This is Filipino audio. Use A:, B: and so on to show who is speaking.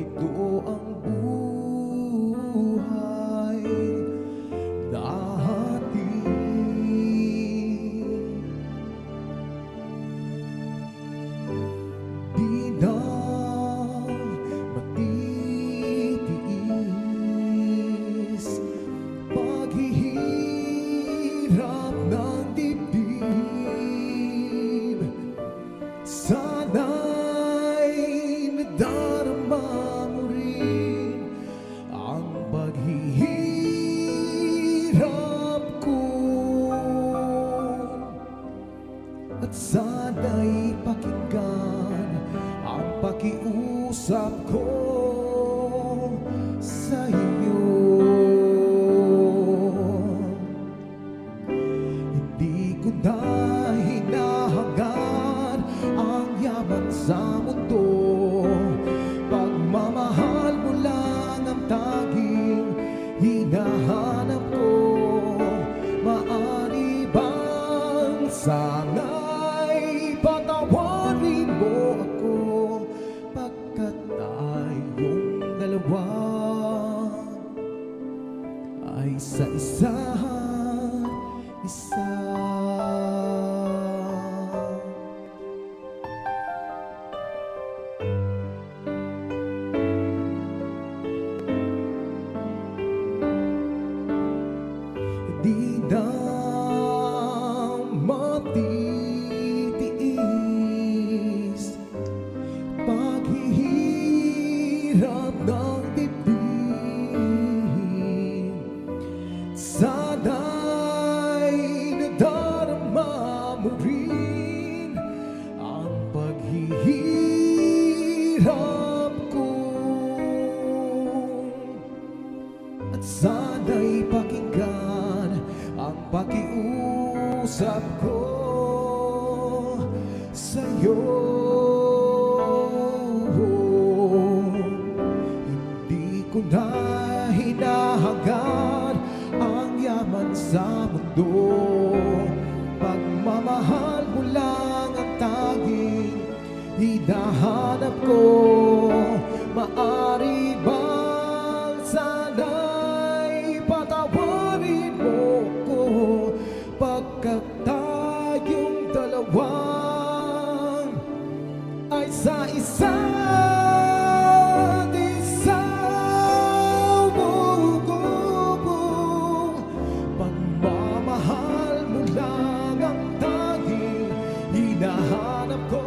A: ito ang buhay dati. Di na matitiis paghihirap ng dibdib. Sana'y nadarama mo rin ang paghihirap ko, at sana'y pakinggan ang pakiusap ko sa iyo. Hindi ko na hinahangad ang yaman sa mundo, pagmamahal mo lang ang tanging hinahanap ko. Maaari bang sana'y patawarin mo ako, pagkat tayong dalawa ay sa isa't isa. Di na matitiis paghihirap ng dibdib. Sana'y nadarama mo rin ang paghihirap ko, at sana'y pakinggan ang pakiusap ko sa'yo. Hindi ko na hinahangad ang yaman sa mundo, pagmamahal mo lang ang tanging hinahanap ko. Maaari bang sana'y patawarin mo ko, pagkat tayong dalawa ay sa isa't isa. Pagmamahal mo lang ang tanging hinahanap ko.